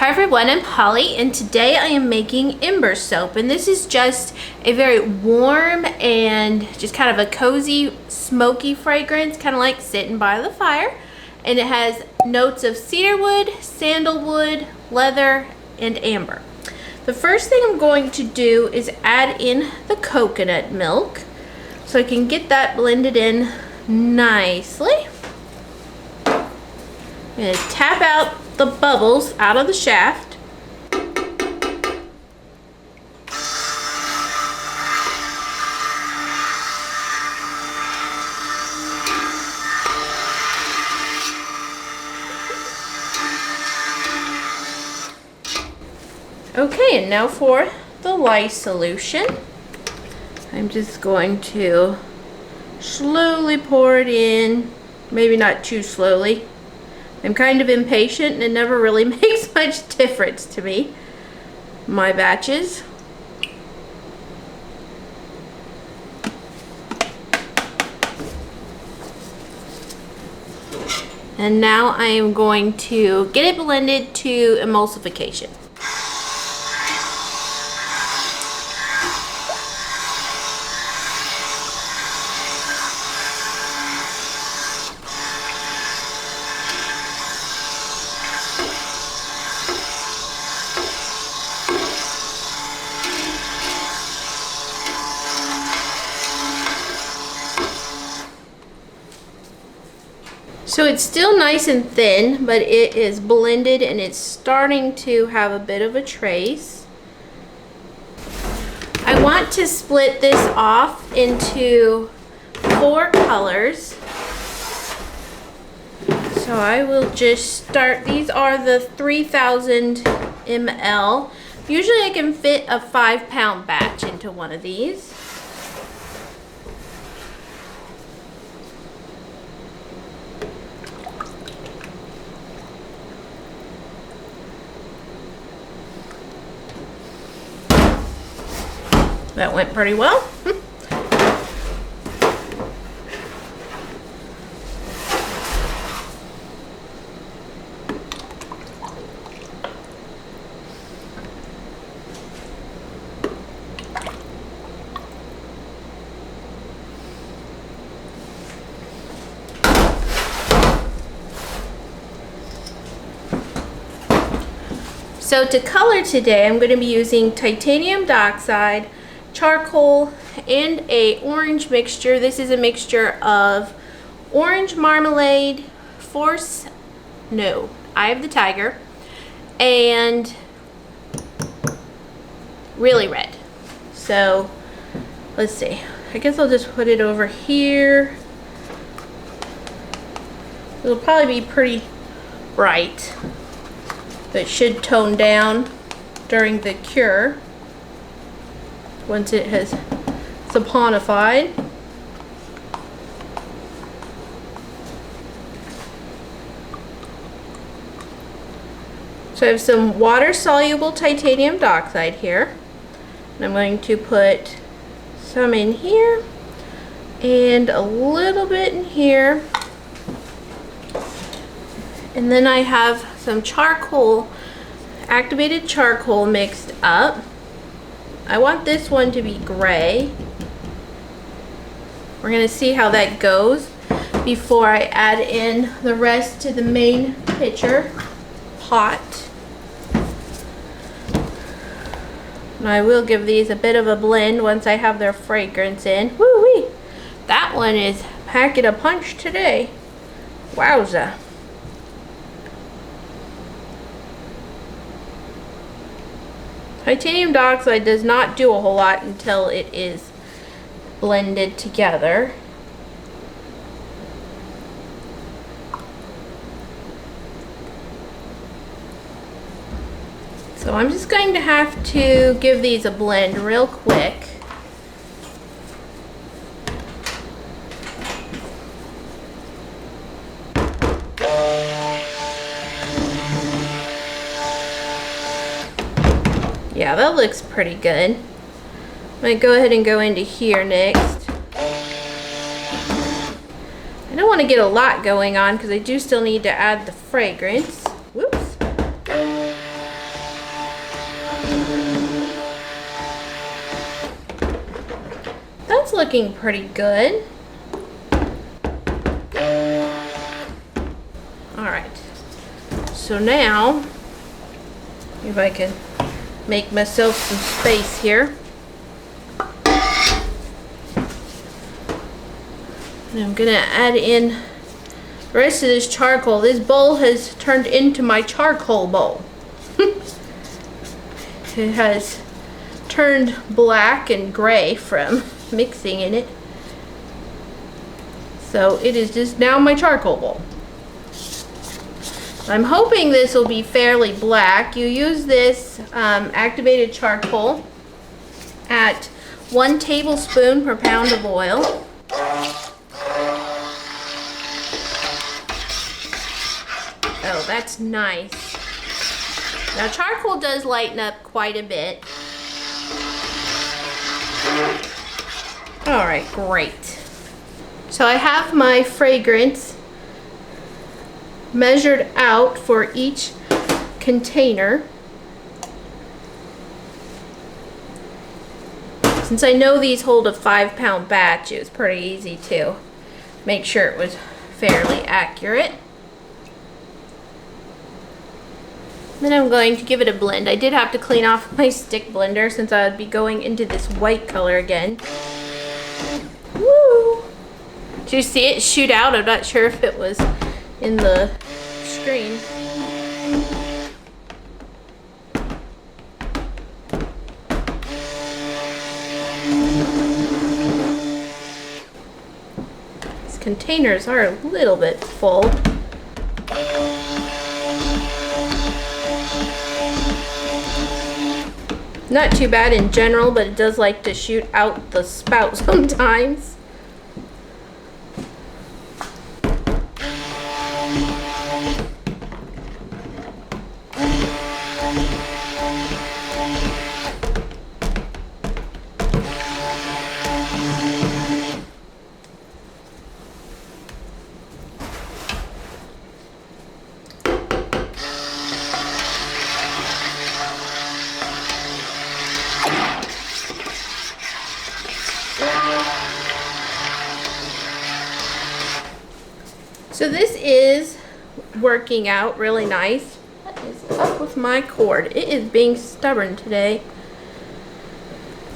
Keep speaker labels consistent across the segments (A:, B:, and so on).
A: Hi everyone, I'm Holly and today I am making Ember soap, and this is just a very warm and just kind of a cozy smoky fragrance, kind of like sitting by the fire, and it has notes of cedarwood, sandalwood, leather, and amber. The first thing I'm going to do is add in the coconut milk so I can get that blended in nicely. I'm going to tap out the bubbles out of the shaft. Okay, and now for the lye solution. I'm just going to slowly pour it in, maybe not too slowly. I'm kind of impatient and it never really makes much difference to me, my batches. And now I am going to get it blended to emulsification. So it's still nice and thin, but it is blended and it's starting to have a bit of a trace. I want to split this off into 4 colors. So I will just start, these are the 3000 ml. Usually I can fit a 5-pound batch into one of these. That went pretty well. So to color today, I'm going to be using titanium dioxide, charcoal, and a orange mixture. This is a mixture of orange marmalade, Eye of the Tiger, and Really Red. So let's see, I guess I'll just put it over here. It'll probably be pretty bright, but it should tone down during the cure once it has saponified. So I have some water-soluble titanium dioxide here. And I'm going to put some in here and a little bit in here. And then I have some charcoal, activated charcoal mixed up. I want this one to be gray. We're going to see how that goes before I add in the rest to the main pitcher pot. And I will give these a bit of a blend once I have their fragrance in. Woo-wee! That one is packing a punch today. Wowza. Titanium dioxide does not do a whole lot until it is blended together. So I'm just going to have to give these a blend real quick. Yeah, that looks pretty good. I'm going to go ahead and go into here next. I don't want to get a lot going on because I do still need to add the fragrance. Whoops. looking pretty good. All right, so now, if I can make myself some space here. And I'm gonna add in the rest of this charcoal. This bowl has turned into my charcoal bowl. It has turned black and gray from mixing in it. So it is just now my charcoal bowl. I'm hoping this will be fairly black. You use this activated charcoal at 1 tablespoon per pound of oil. Oh, that's nice. Now charcoal does lighten up quite a bit. All right, great. So I have my fragrance measured out for each container. Since I know these hold a 5-pound batch, it was pretty easy to make sure it was fairly accurate. Then I'm going to give it a blend. I did have to clean off my stick blender since I would be going into this white color again. Woo! Did you see it shoot out? I'm not sure if it was in the screen. These containers are a little bit full. Not too bad in general, but it does like to shoot out the spout sometimes. So this is working out really nice. What is up with my cord? It is being stubborn today.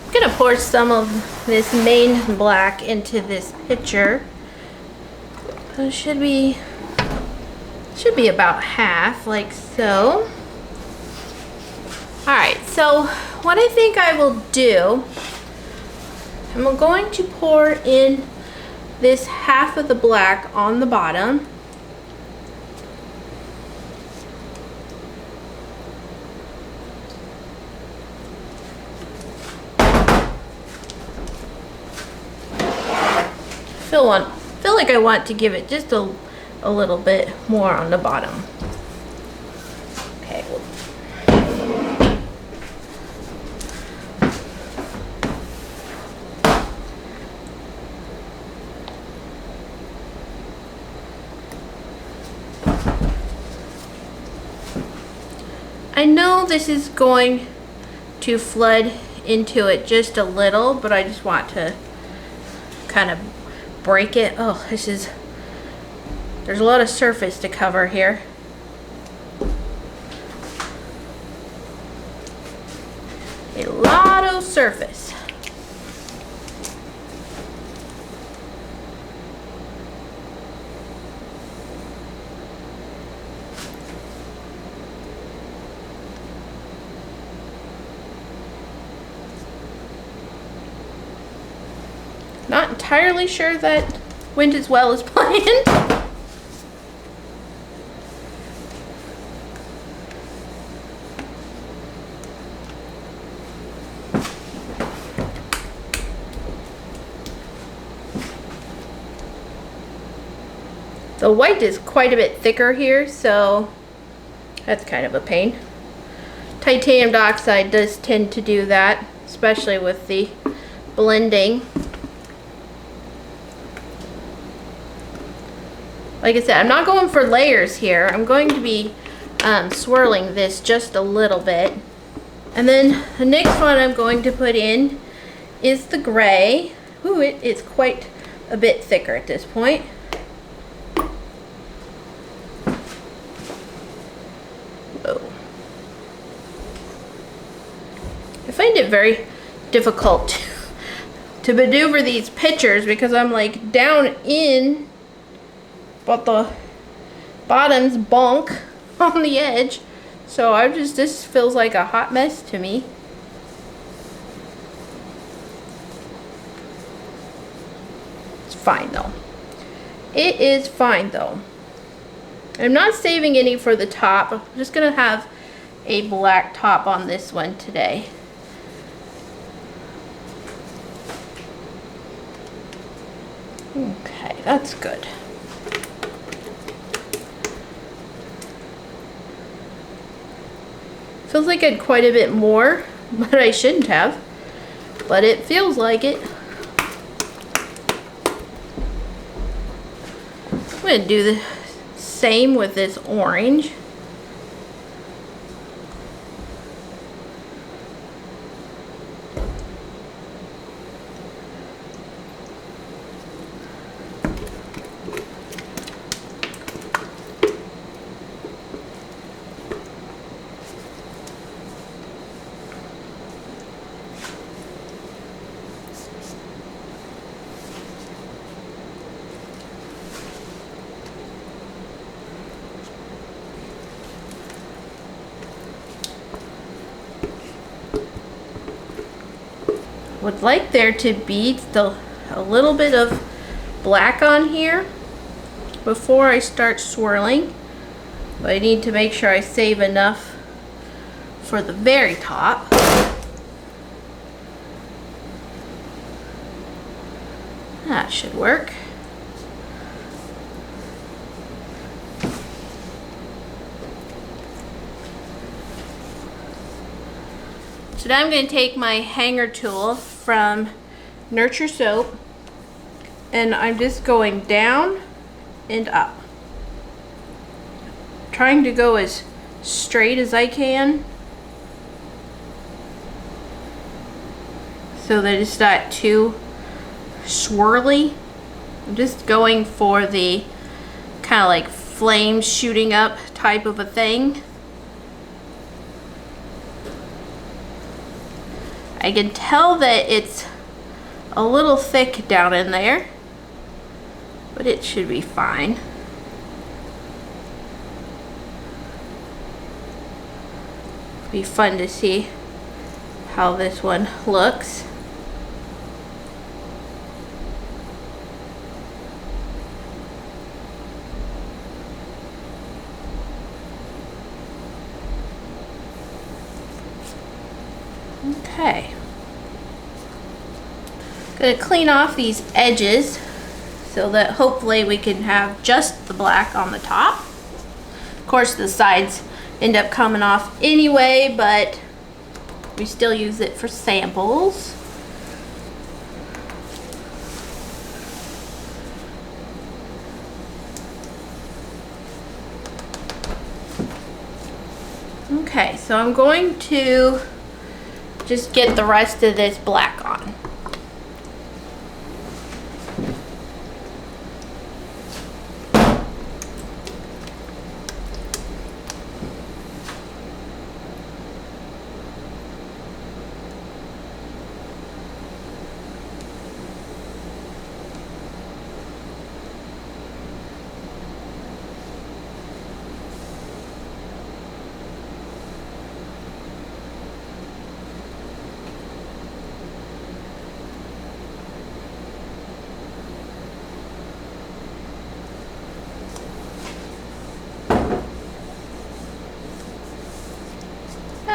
A: I'm gonna pour some of this main black into this pitcher. It should be about half, like so. Alright, so what I think I will do, I'm going to pour in this half of the black on the bottom. Feel like I want to give it just a little bit more on the bottom. Okay. I know this is going to flood into it just a little, but I just want to kind of break it. Oh, there's a lot of surface to cover here. A lot of surface. Not entirely sure that went as well as planned. The white is quite a bit thicker here, so that's kind of a pain. Titanium dioxide does tend to do that, especially with the blending. Like I said, I'm not going for layers here. I'm going to be swirling this just a little bit. And then the next one I'm going to put in is the gray, Ooh, it is quite a bit thicker at this point. Whoa. I find it very difficult to maneuver these pitchers because I'm like down in, but the bottom's bonk on the edge. So this feels like a hot mess to me. It's fine though. It is fine though. I'm not saving any for the top. I'm just gonna have a black top on this one today. Okay, that's good. Feels like I had quite a bit more, but I shouldn't have. But it feels like it. I'm gonna do the same with this orange. Would like there to be still a little bit of black on here before I start swirling, but I need to make sure I save enough for the very top. That should work. So now I'm going to take my hanger tool from Nurture Soap, and I'm just going down and up, trying to go as straight as I can so that it's not too swirly. I'm just going for the kind of like flames shooting up type of a thing. I can tell that it's a little thick down in there, but it should be fine. Be fun to see how this one looks. Okay. Gonna clean off these edges so that hopefully we can have just the black on the top. Of course, the sides end up coming off anyway, but we still use it for samples. Okay, so I'm going to just get the rest of this black on.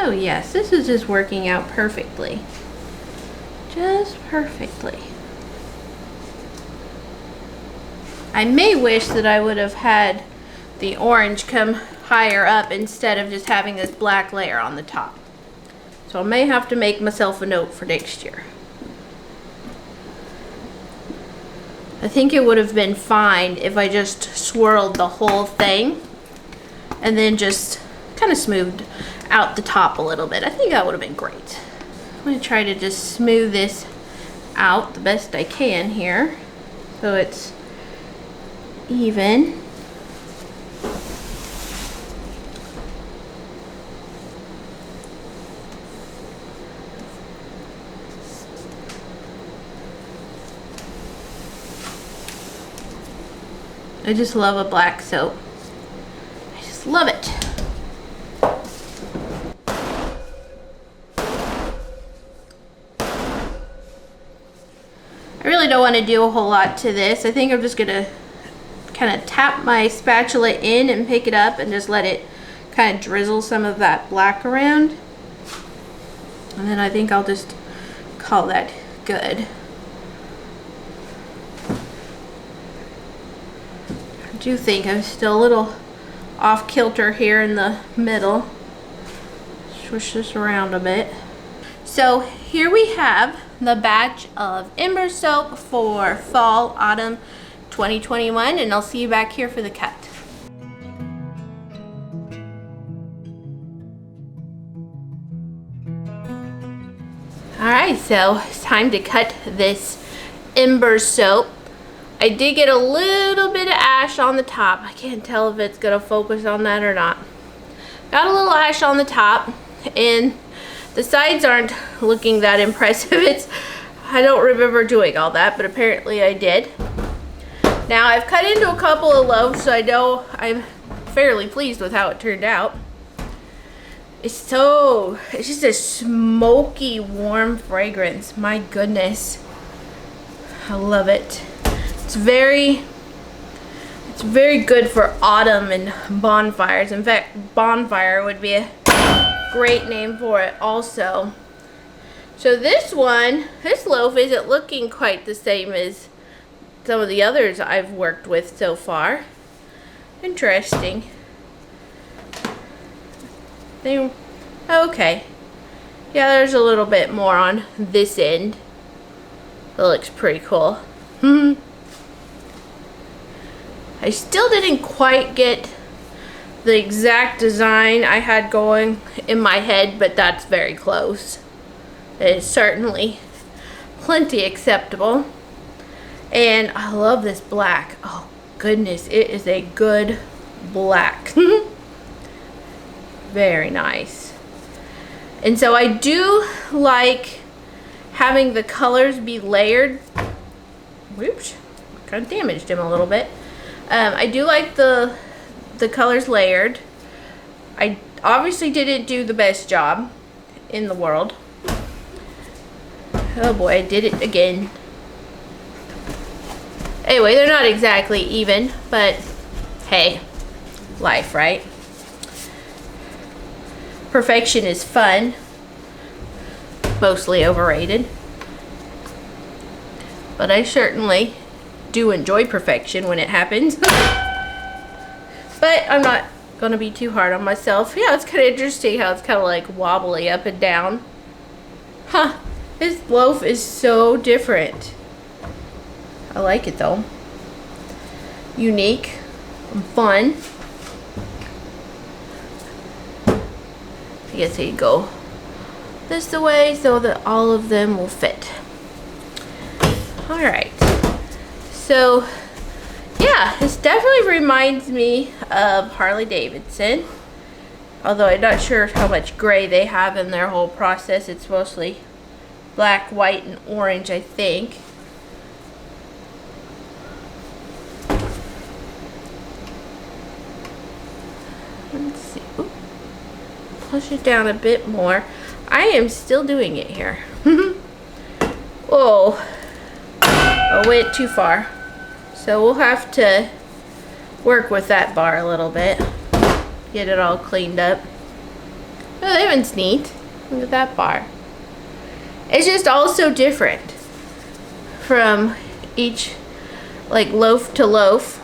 A: Oh yes, this is just working out perfectly. Just perfectly. I may wish that I would have had the orange come higher up instead of just having this black layer on the top. So I may have to make myself a note for next year. I think it would have been fine if I just swirled the whole thing and then just kind of smoothed out the top a little bit. I think that would have been great. I'm going to try to just smooth this out the best I can here so it's even. I just love a black soap. I just love it. I really don't want to do a whole lot to this. I think I'm just gonna kind of tap my spatula in and pick it up and just let it kind of drizzle some of that black around. And then I think I'll just call that good. I do think I'm still a little off kilter here in the middle. Swish this around a bit. So here we have the batch of Ember soap for fall autumn 2021, and I'll see you back here for the cut. Alright, so it's time to cut this Ember soap. I did get a little bit of ash on the top. I can't tell if it's gonna focus on that or not. Got a little ash on the top, and the sides aren't looking that impressive. I don't remember doing all that, but apparently I did. Now I've cut into a couple of loaves, so I know I'm fairly pleased with how it turned out. It's just a smoky, warm fragrance. My goodness. I love it. It's very good for autumn and bonfires. In fact, bonfire would be a great name for it also. So this loaf isn't looking quite the same as some of the others I've worked with so far. Interesting. Okay. Yeah, there's a little bit more on this end. That looks pretty cool. I still didn't quite get the exact design I had going in my head, but that's very close. It is certainly plenty acceptable. And I love this black. Oh goodness, it is a good black. Very nice. And so I do like having the colors be layered. Whoops, kind of damaged him a little bit. I do like the colors layered. I obviously didn't do the best job in the world. Oh boy, I did it again. Anyway, they're not exactly even, but hey, life, right? Perfection is fun. Mostly overrated. But I certainly do enjoy perfection when it happens. But I'm not gonna be too hard on myself. Yeah, it's kind of interesting how it's kind of like wobbly up and down. Huh, this loaf is so different. I like it though. Unique and fun. I guess I'd go this way so that all of them will fit. Alright. So, yeah, this definitely reminds me of Harley Davidson. Although I'm not sure how much gray they have in their whole process. It's mostly black, white, and orange, I think. Let's see. Ooh. Push it down a bit more. I am still doing it here. Oh, I went too far. So we'll have to work with that bar a little bit. Get it all cleaned up. Oh, that one's neat. Look at that bar. It's just also different from each, like, loaf to loaf.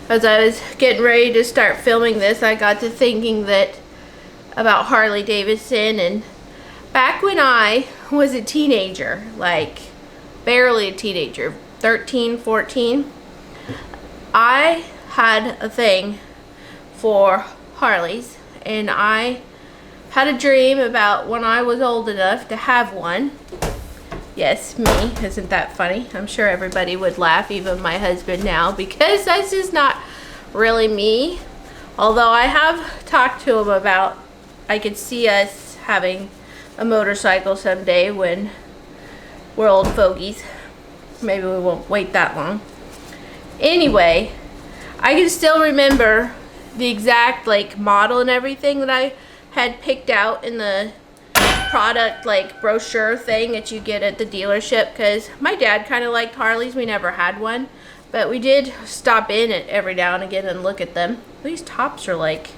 A: As I was getting ready to start filming this, I got to thinking about Harley Davidson, and back when I was a teenager, like barely a teenager, 13, 14, I had a thing for Harleys, and I had a dream about when I was old enough to have one. Yes, me. Isn't that funny? I'm sure everybody would laugh, even my husband now, because that's just not really me. Although I have talked to him about, I could see us having a motorcycle someday when we're old fogies. Maybe we won't wait that long. Anyway, I can still remember the exact like model and everything that I had picked out in the product like brochure thing that you get at the dealership, because my dad kind of liked Harleys. We never had one, but we did stop in it every now and again and look at them. These tops are like,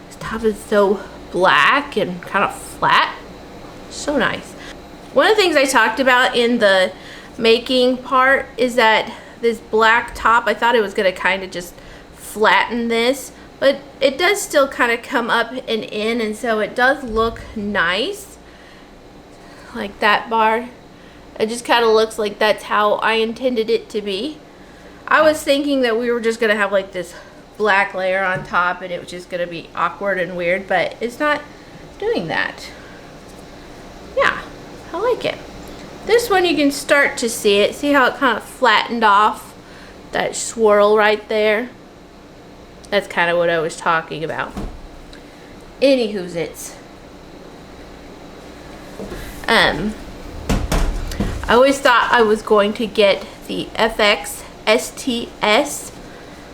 A: this top is so black and kind of flat. So nice. One of the things I talked about in the making part is that this black top, I thought it was going to kind of just flatten this, but it does still kind of come up and in, and so it does look nice. Like that bar, it just kind of looks like that's how I intended it to be. I was thinking that we were just going to have like this black layer on top and it was just going to be awkward and weird, but it's not doing that. Yeah, I like it. This one you can start to see it. See how it kind of flattened off that swirl right there? That's kind of what I was talking about. Anywho's it's. I always thought I was going to get the FX STS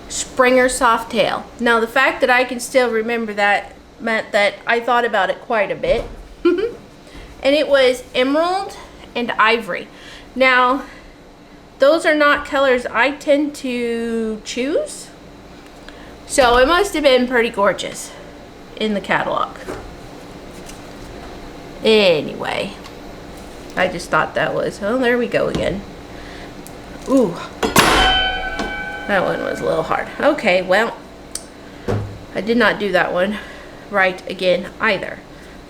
A: Springer Softail. Now the fact that I can still remember that meant that I thought about it quite a bit. And it was emerald and ivory. Now those are not colors I tend to choose, so it must have been pretty gorgeous in the catalog. Anyway, I just thought that was, oh, there we go again. Ooh, that one was a little hard. Okay, well, I did not do that one right again either.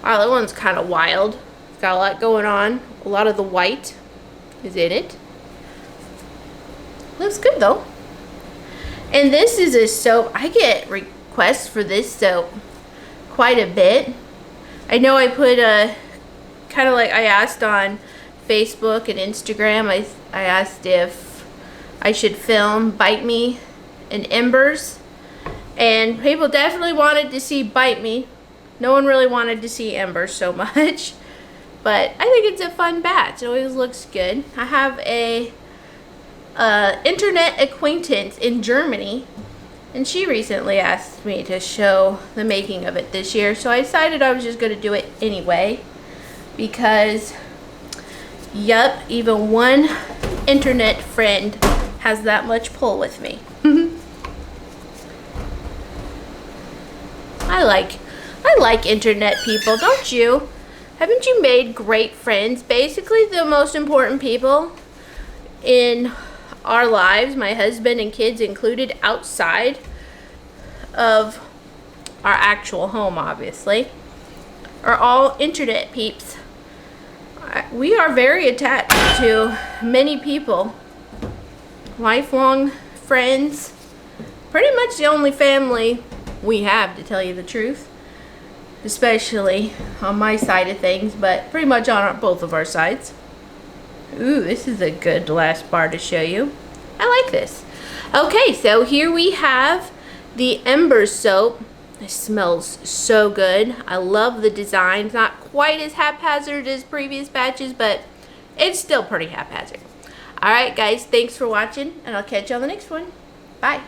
A: Wow, that one's kind of wild. It's got a lot going on. A lot of the white is in it. Looks good though. And this is a soap. I get requests for this soap quite a bit. I know I put a kind of like, I asked on Facebook and Instagram, I asked if I should film Bite Me and Embers, and people definitely wanted to see Bite Me. No one really wanted to see Embers so much, but I think it's a fun batch. It always looks good. I have a internet acquaintance in Germany, and she recently asked me to show the making of it this year, so I decided I was just going to do it anyway, because yup, even one internet friend has that much pull with me. I like internet people, don't you? Haven't you made great friends? Basically the most important people in our lives, my husband and kids included, outside of our actual home obviously, are all internet peeps. We are very attached to many people, lifelong friends, pretty much the only family we have, to tell you the truth, especially on my side of things, but pretty much on both of our sides. Ooh, this is a good last bar to show you. I like this. Okay, so here we have the Embers soap. It smells so good. I love the design. It's not quite as haphazard as previous batches, but it's still pretty haphazard. Alright guys, thanks for watching, and I'll catch you on the next one. Bye.